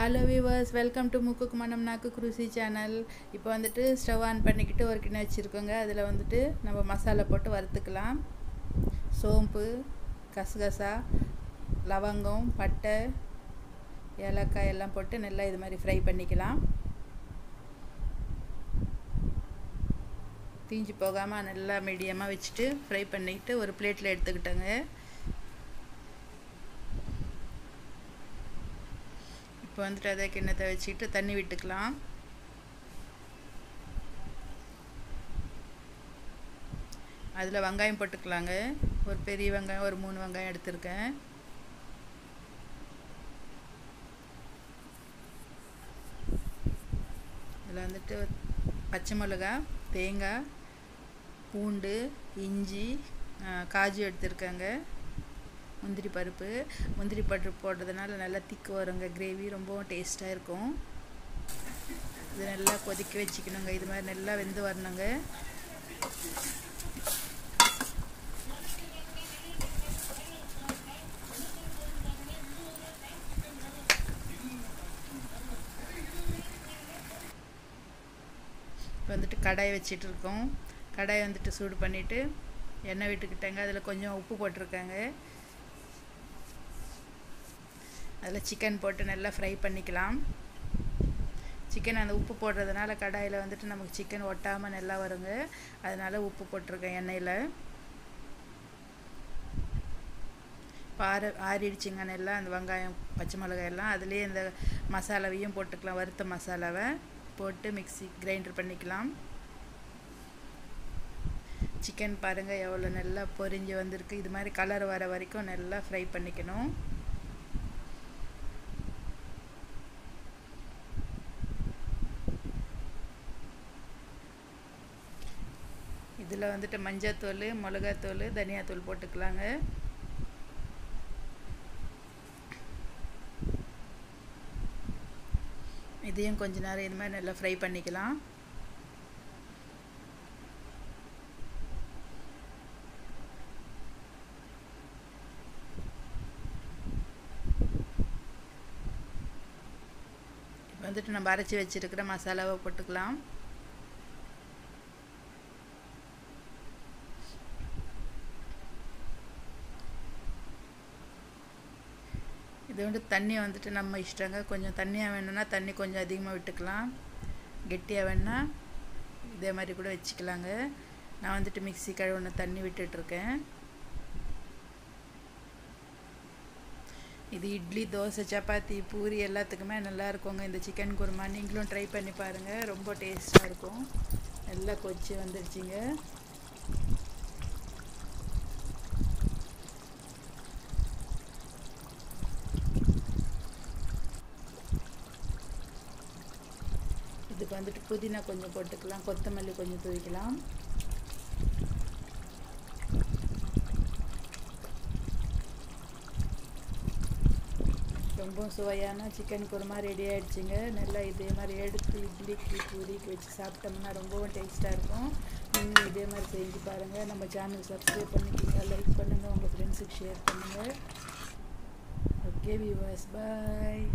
Hello viewers, welcome to முக்குக்கு மனம் நாக்கு குருசி channel. இப்போ வந்துட்டு ஸ்டவ் ஆன் பண்ணிக்கிட்டு ஒரு கிண்ணம் வச்சுருக்கோங்க. அதில் வந்துட்டு நம்ம மசாலா போட்டு வறுத்துக்கலாம். சோம்பு, கசகசா, லவங்கம், பட்டை, ஏலக்காய் எல்லாம் போட்டு நல்லா இது மாதிரி ஃப்ரை பண்ணிக்கலாம். தீஞ்சு போகாமல் நல்லா மீடியமாக வச்சுட்டு ஃப்ரை பண்ணிக்கிட்டு ஒரு பிளேட்டில் எடுத்துக்கிட்டோங்க. இப்போ வந்துட்டு அதே கிண்ணத்தை வச்சுக்கிட்டு தண்ணி விட்டுக்கலாம். அதில் வெங்காயம் போட்டுக்கலாங்க. ஒரு பெரிய வெங்காயம், ஒரு 3 வெங்காயம் எடுத்திருக்கேன். இதில் வந்துட்டு பச்சை மிளகா, தேங்காய், பூண்டு, இஞ்சி, காஜு எடுத்திருக்கேங்க. முந்திரி பருப்பு போடுறதுனால நல்லா திக்கு வருங்க. கிரேவி ரொம்பவும் டேஸ்ட்டாக இருக்கும். இது நல்லா கொதிக்க வச்சுக்கணுங்க. இது மாதிரி நல்லா வெந்து வரணுங்க. இப்போ வந்துட்டு கடாயை வச்சிட்டு இருக்கோம். கடாயை வந்துட்டு சூடு பண்ணிவிட்டு எண்ணெய் விட்டுக்கிட்டேங்க. அதில் கொஞ்சம் உப்பு போட்டிருக்காங்க. அதில் சிக்கன் போட்டு நல்லா ஃப்ரை பண்ணிக்கலாம். சிக்கன் அந்த உப்பு போடுறதுனால கடாயில் வந்துட்டு நமக்கு சிக்கன் ஒட்டாமல் நல்லா வருங்க. அதனால் உப்பு போட்டிருக்கேன் எண்ணெயில். இப்போ ஆறிடுச்சிங்க நல்லா அந்த வெங்காயம், பச்சை மிளகாய் எல்லாம். அதுலேயே இந்த மசாலாவையும் போட்டுக்கலாம். வறுத்த மசாலாவை போட்டு மிக்ஸி கிரைண்டர் பண்ணிக்கலாம். சிக்கன் பாருங்கள் எவ்வளோ நல்லா பொரிஞ்சு வந்திருக்கு. இது மாதிரி கலர் வர வரைக்கும் நல்லா ஃப்ரை பண்ணிக்கணும். இதில் வந்துட்டு மஞ்சத்தூள், மிளகாத்தூள், தனியாத்தூள் போட்டுக்கலாங்க. இதையும் கொஞ்ச நேரம் இது மாதிரி நல்லா ஃப்ரை பண்ணிக்கலாம். இப்போ வந்துட்டு நம்ம அரைச்சி வச்சுருக்கிற மசாலாவை போட்டுக்கலாம். இது வந்து தண்ணி வந்துட்டு நம்ம இஷ்டங்க. கொஞ்சம் தண்ணியாக வேணும்னா தண்ணி கொஞ்சம் அதிகமாக விட்டுக்கலாம். கெட்டியாக வேணுன்னா இதே மாதிரி கூட வச்சுக்கலாங்க. நான் வந்துட்டு மிக்ஸி கழுவுன தண்ணி விட்டுட்ருக்கேன். இது இட்லி, தோசை, சப்பாத்தி, பூரி எல்லாத்துக்குமே நல்லா இருக்குங்க இந்த சிக்கன் குருமா. நீங்களும் ட்ரை பண்ணி பாருங்கள். ரொம்ப டேஸ்ட்டாக இருக்கும். நல்லா கொச்சி வந்துடுச்சிங்க. இதுக்கு வந்துட்டு புதினா கொஞ்சம் போட்டுக்கலாம். கொத்தமல்லி கொஞ்சம் தூவிக்கலாம். ரொம்ப சுவையான சிக்கன் குருமா ரெடி ஆகிடுச்சிங்க. நல்லா இதே மாதிரி எடுத்து இட்லிக்கு, பூரிக்கு வச்சு சாப்பிட்டோம்னா ரொம்பவும் டேஸ்ட்டாக இருக்கும். நீங்கள் இதே மாதிரி செஞ்சு பாருங்கள். நம்ம சேனல் சப்ஸ்கிரைப் பண்ணிக்கிங்க, லைக் பண்ணுங்கள், உங்கள் ஃப்ரெண்ட்ஸுக்கு ஷேர் பண்ணுங்கள். ஓகே வியூவர்ஸ், பாய்.